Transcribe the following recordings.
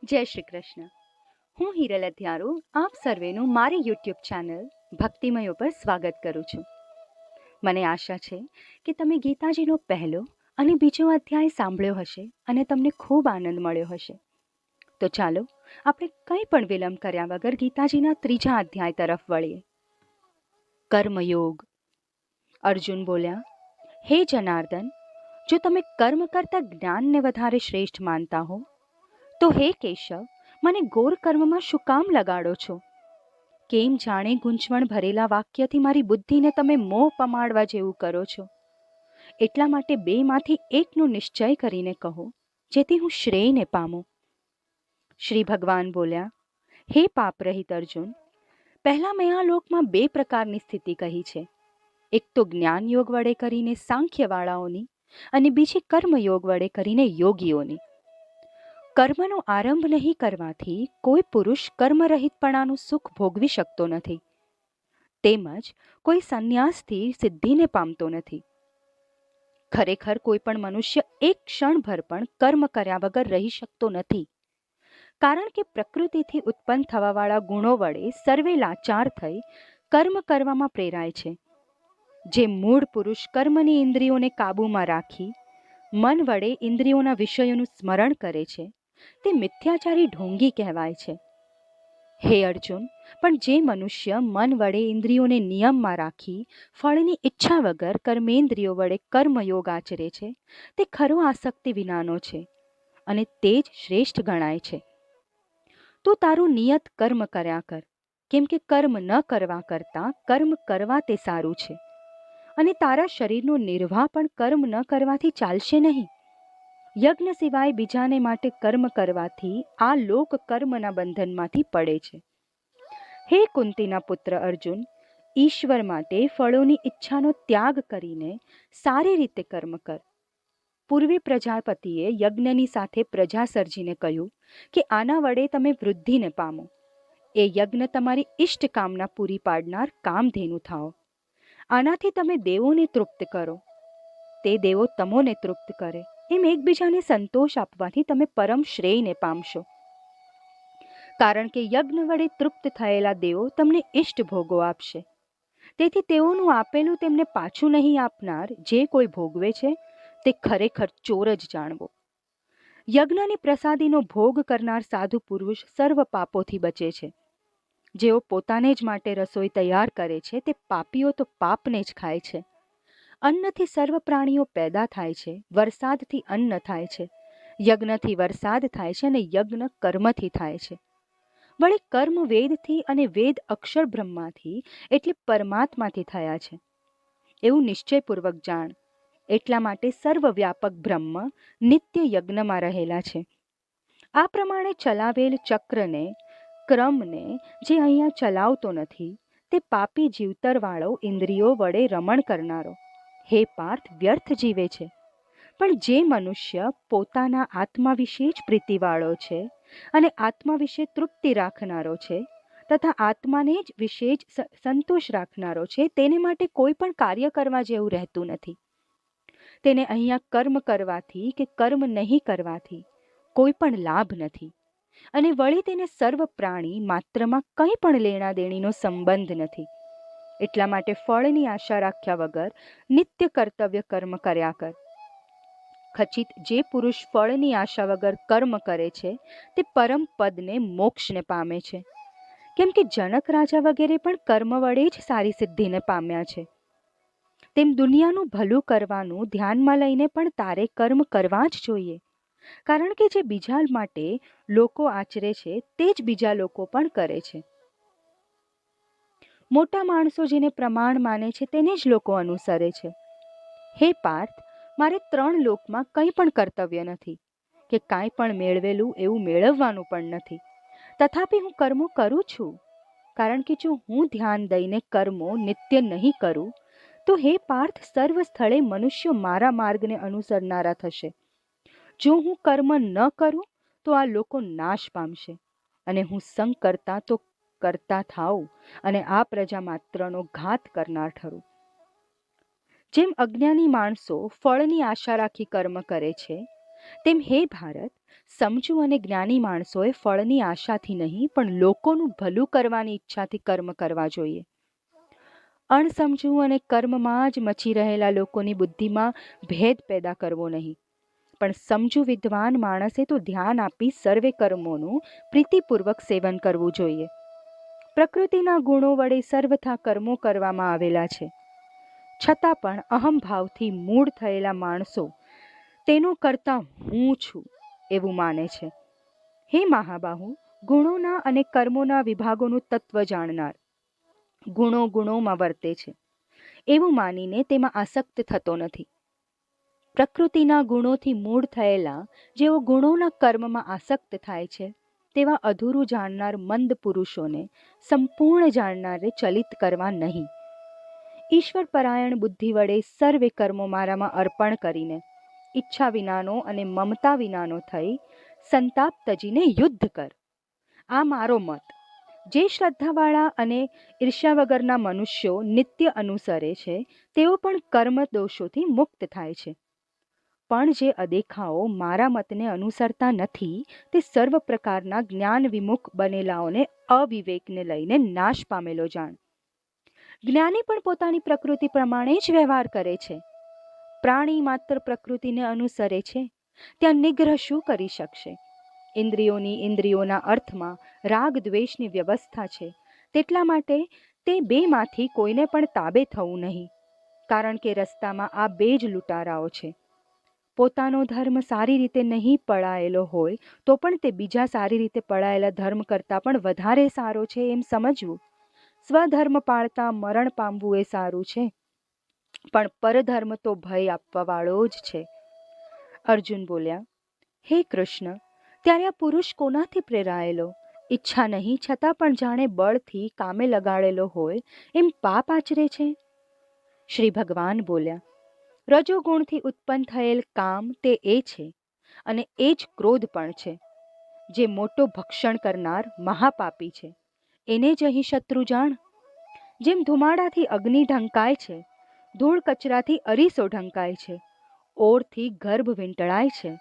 જય શ્રી કૃષ્ણ. હું હિરલ અત્યારો આપ સર્વેનું મારી યુટ્યુબ ચેનલ ભક્તિમય ઉપર સ્વાગત કરું છું. મને આશા છે કે તમે ગીતાજીનો પહેલો અને બીજો અધ્યાય સાંભળ્યો હશે અને તમને ખૂબ આનંદ મળ્યો હશે. તો ચાલો આપણે કંઈ પણ વિલંબ કર્યા વગર ગીતાજીના ત્રીજા અધ્યાય તરફ વળીએ. કર્મયોગ. અર્જુન બોલ્યા, હે જનાર્દન, જો તમે કર્મ કરતા જ્ઞાનને વધારે શ્રેષ્ઠ માનતા હો તો હે કેશવ, મને ઘોર કર્મમાં શું કામ લગાડો છો? કેમ જાણે ગૂંચવણ ભરેલા વાક્યથી મારી બુદ્ધિને તમે મોહ પમાડવા જેવું કરો છો? એટલા માટે બેમાંથી એકનો નિશ્ચય કરીને કહો, જેથી હું શ્રેયને પામું. શ્રી ભગવાન બોલ્યા, હે પાપરહિત અર્જુન, પહેલા મેં આ લોકમાં બે પ્રકારની સ્થિતિ કહી છે. એક તો જ્ઞાન યોગ વડે કરીને સાંખ્યવાળાઓની અને બીજી કર્મયોગ વડે કરીને યોગીઓની. કર્મનો આરંભ નહીં કરવાથી કોઈ પુરુષ કર્મરહિતપણાનું સુખ ભોગવી શકતો નથી. તેમજ કોઈ સંન્યાસથી સિદ્ધિને પામતો નથી. ખરેખર કોઈ પણ મનુષ્ય એક ક્ષણભર પણ કર્મ કર્યા વગર રહી શકતો નથી. કારણ કે પ્રકૃતિથી ઉત્પન્ન થવાવાળા ગુણો વડે સર્વે લાચાર થઈ કર્મ કરવામાં પ્રેરાય છે. જે મૂળ પુરુષ કર્મની ઇન્દ્રિયોને કાબૂમાં રાખી મન વડે ઇન્દ્રિયોના વિષયોનું સ્મરણ કરે છે તે મિથ્યાચારી ઢોંગી કહેવાય છે. હે અર્જુન, પણ જે મનુષ્ય મન વડે ઇન્દ્રિયોને નિયમમાં રાખી ફળની ઈચ્છા વગર કર્મેન્દ્રિયો વડે કર્મયોગ આચરે છે તે ખરો આસક્તિ વિનાનો છે અને તે જ શ્રેષ્ઠ ગણાય છે. તું તારું નિયત કર્મ કર્યા કર, કેમ કે કર્મ ન કરવા કરતાં કર્મ કરવા તે સારું છે. અને તારા શરીરનો નિર્વાહ પણ કર્મ ન કરવાથી ચાલશે નહીં. યજ્ઞ સિવાય બીજાને માટે કર્મ કરવાથી આ લોક કર્મના બંધનમાંથી પડે છે. હે કુંતીના પુત્ર અર્જુન, ઈશ્વર માટે ફળોની ઈચ્છાનો ત્યાગ કરીને સારી રીતે કર્મ કર. પૂર્વે પ્રજાપતિએ યજ્ઞની સાથે પ્રજા સર્જીને કહ્યું કે આના વડે તમે વૃદ્ધિને પામો. એ યજ્ઞ તમારી ઇષ્ટ કામના પૂરી પાડનાર કામધેનુ થાઓ. આનાથી તમે દેવોને તૃપ્ત કરો, તે દેવો તમોને તૃપ્ત કરે. એમ એકબીજાને સંતોષ આપવાથી તમે પરમ શ્રેયને પામશો. કારણ કે યજ્ઞ વડે તૃપ્ત થયેલા દેવો તમને ઇષ્ટ ભોગો આપશે. તેથી તેઓનું આપેલું તેમને પાછું નહીં આપનાર જે કોઈ ભોગવે છે તે ખરેખર ચોર જ જાણવો. યજ્ઞની પ્રસાદીનો ભોગ કરનાર સાધુ પુરુષ સર્વ પાપોથી બચે છે. જેઓ પોતાને જ માટે રસોઈ તૈયાર કરે છે તે પાપીઓ તો પાપને જ ખાય છે. અન્નથી સર્વ પ્રાણીઓ પેદા થાય છે, વરસાદથી અન્ન થાય છે, યજ્ઞથી વરસાદ થાય છે અને યજ્ઞ કર્મથી થાય છે. વળી કર્મ વેદથી અને વેદ અક્ષર બ્રહ્માથી એટલે પરમાત્માથી થયા છે. એવું નિશ્ચયપૂર્વક જાણ. એટલા માટે સર્વવ્યાપક બ્રહ્મ નિત્ય યજ્ઞમાં રહેલા છે. આ પ્રમાણે ચલાવેલ ચક્રને, ક્રમને જે અહીંયા ચલાવતો નથી તે પાપી જીવતરવાળો ઇન્દ્રિયો વડે રમણ કરનારો હે પાર્થ વ્યર્થ જીવે છે. પણ જે મનુષ્ય પોતાના આત્મા વિશે જ પ્રીતિવાળો છે અને આત્મા વિશે તૃપ્તિ રાખનારો છે તથા આત્માને જ વિશે જ સંતોષ રાખનારો છે તેને માટે કોઈ પણ કાર્ય કરવા જેવું રહેતું નથી. તેને અહીંયા કર્મ કરવાથી કે કર્મ નહીં કરવાથી કોઈ પણ લાભ નથી. અને વળી તેને સર્વ પ્રાણી માત્રમાં કંઈ પણ લેણા દેણીનો સંબંધ નથી. એટલા માટે ફળની આશા રાખ્યા વગર નિત્ય કર્તવ્ય કર્મ કર્યા કર. ખચિત જે પુરુષ ફળની આશા વગર કર્મ કરે છે તે પરમ પદને મોક્ષને પામે છે. કેમ કે જનક રાજા વગેરે પણ કર્મ વડે જ સારી સિદ્ધિને પામ્યા છે. તેમ દુનિયાનું ભલું કરવાનું ધ્યાનમાં લઈને પણ તારે કર્મ કરવા જ જોઈએ. કારણ કે જે બીજા માટે લોકો આચરે છે તે જ બીજા લોકો પણ કરે છે. મોટા માણસો જેને પ્રમાણ માને છે તેને જ લોકો અનુસરે છે. હે પાર્થ, મારે 3 લોકમાં કંઈ પણ કર્તવ્ય નથી કે કાંઈ પણ મેળવેલું એવું મેળવવાનું પણ નથી. તથાપી હું કર્મો કરું છું. કારણ કે જો હું ધ્યાન દઈને કર્મો નિત્ય નહીં કરું તો હે પાર્થ સર્વ સ્થળે મનુષ્યો મારા માર્ગને અનુસરનારા થશે. જો હું કર્મ ન કરું તો આ લોકો નાશ પામશે અને હું સંગ કરતા તો કરતા થાઉં અને આ પ્રજા માત્રનો ઘાત કરનાર ઠરું. જેમ અજ્ઞાની માણસો ફળની આશા રાખી કર્મ કરે છે તેમ હે ભારત, સમજુ અને જ્ઞાની માણસોએ ફળની આશાથી નહીં પણ લોકોનું ભલું કરવાની ઈચ્છાથી કર્મ કરવા જોઈએ. અણસમજુ અને કર્મમાં જ મચી રહેલા લોકોની બુદ્ધિમાં ભેદ પેદા કરવો નહીં, પણ સમજુ વિદ્વાન માણસે તો ધ્યાન આપી સર્વે કર્મોનું પ્રીતિપૂર્વક સેવન કરવું જોઈએ. પ્રકૃતિના ગુણો વડે સર્વથા કર્મો કરવામાં આવેલા છે, છતાં પણ અહંભાવથી મૂળ થયેલા માણસો તેનો કરતા હું છું એવું માને છે. હે મહાબાહુ, ગુણોના અને કર્મોના વિભાગોનું તત્વ જાણનાર, ગુણો ગુણોમાં વર્તે છે એવું માનીને તેમાં આસક્ત થતો નથી. પ્રકૃતિના ગુણોથી મૂળ થયેલા જેઓ ગુણોના કર્મમાં આસક્ત થાય છે, તેવા અધૂરું જાણનાર મંદ પુરુષોને સંપૂર્ણ જાણનારે ચલિત કરવા નહીં. ઈશ્વર પરાયણ બુદ્ધિ વડે સર્વે કર્મો મારામાં અર્પણ કરીને ઈચ્છા વિનાનો અને મમતા વિનાનો થઈ સંતાપ તજીને યુદ્ધ કર. આ મારો મત. જે શ્રદ્ધાવાળા અને ઈર્ષ્યા વગરના મનુષ્યો નિત્ય અનુસરે છે તેઓ પણ કર્મ દોષોથી મુક્ત થાય છે. પણ જે અદેખાઓ મારા મતને અનુસરતા નથી તે સર્વ પ્રકારના જ્ઞાન વિમુખ બનેલાઓને અવિવેકને લઈને નાશ પામેલો જાણ. જ્ઞાની પણ પોતાની પ્રકૃતિ પ્રમાણે જ વ્યવહાર કરે છે. પ્રાણી માત્ર પ્રકૃતિને અનુસરે છે, ત્યાં નિગ્રહ શું કરી શકશે? ઇન્દ્રિયોના અર્થમાં રાગ દ્વેષની વ્યવસ્થા છે, તેટલા માટે તે બેમાંથી કોઈને પણ તાબે થવું નહીં, કારણ કે રસ્તામાં આ બે જ લૂંટારાઓ છે. પોતાનો ધર્મ સારી રીતે નહીં પળાયેલો હોય તો પણ તે બીજા સારી રીતે પળાયેલા ધર્મ કરતાં પણ વધારે સારો છે એમ સમજવું. સ્વધર્મ પાળતા મરણ પામવું એ સારું છે, પણ પરધર્મ તો ભય આપવાવાળો જ છે. અર્જુન બોલ્યા, હે કૃષ્ણ, ત્યારે આ પુરુષ કોનાથી પ્રેરાયેલો? ઈચ્છા નહીં છતાં પણ જાણે બળથી કામે લગાડેલો હોય એમ પાપ આચરે છે. શ્રી ભગવાન બોલ્યા, રજોગુણથી ઉત્પન્ન થયેલ કામ તે એ છે, અને એ જ ક્રોધ પણ છે. જે મોટો ભક્ષણ કરનાર મહાપાપી છે, એને જ અહીં શત્રુ જાણ. જેમ ધુમાડાથી અગ્નિ ઢંકાય છે, ધૂળ કચરાથી અરીસો ઢંકાય છે, ઓરથી ગર્ભ વીંટળાય છે,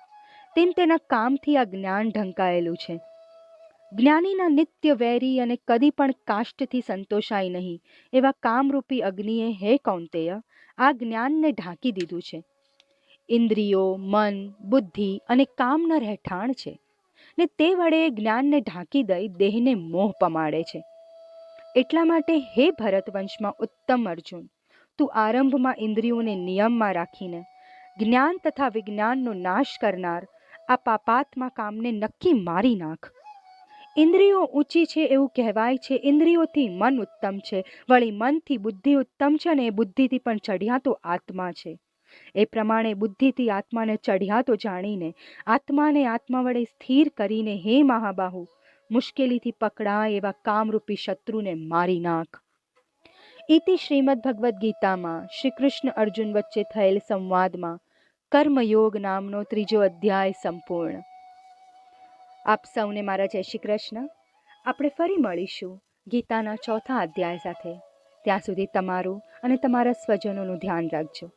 તેમ તેના કામથી આ જ્ઞાન ઢંકાયેલું છે. જ્ઞાનીના નિત્ય વૈરી અને કદી પણ કાષ્ઠથી સંતોષાય નહીં એવા કામરૂપી અગ્નિએ, હે કૌંતેય, આ જ્ઞાનને ઢાંકી દીધું છે. ઇન્દ્રિયો, મન, બુદ્ધિ અને કામના રહેઠાણ છે, ને તે વડે જ્ઞાનને ઢાંકી દઈ દેહને મોહ પમાડે છે. એટલા માટે હે ભરતવંશમાં ઉત્તમ અર્જુન, તું આરંભમાં ઇન્દ્રિયોને નિયમમાં રાખીને જ્ઞાન તથા વિજ્ઞાનનો નાશ કરનાર આ પાપાત્મા કામને નક્કી મારી નાખ. ઇન્દ્રિયો ઊંચી છે એવું કહેવાય છે, ઇન્દ્રિયોથી મન ઉત્તમ છે, વળી મનથી બુદ્ધિ ઉત્તમ છે, અને એ બુદ્ધિથી પણ ચઢિયાતો આત્મા છે. એ પ્રમાણે બુદ્ધિથી આત્માને ચઢિયાતો જાણીને આત્માને આત્મા વડે સ્થિર કરીને, હે મહાબાહુ, મુશ્કેલીથી પકડાય એવા કામરૂપી શત્રુને મારી નાખ. ઇતિ શ્રીમદ ભગવદ્ ગીતામાં શ્રી કૃષ્ણ અર્જુન વચ્ચે થયેલ સંવાદમાં કર્મયોગ નામનો 3જો અધ્યાય સંપૂર્ણ. આપ સૌને મારા જય શ્રી કૃષ્ણ. આપણે ફરી મળીશું ગીતાના 4થા અધ્યાય સાથે. ત્યાં સુધી તમારું અને તમારા સ્વજનોનું ધ્યાન રાખજો.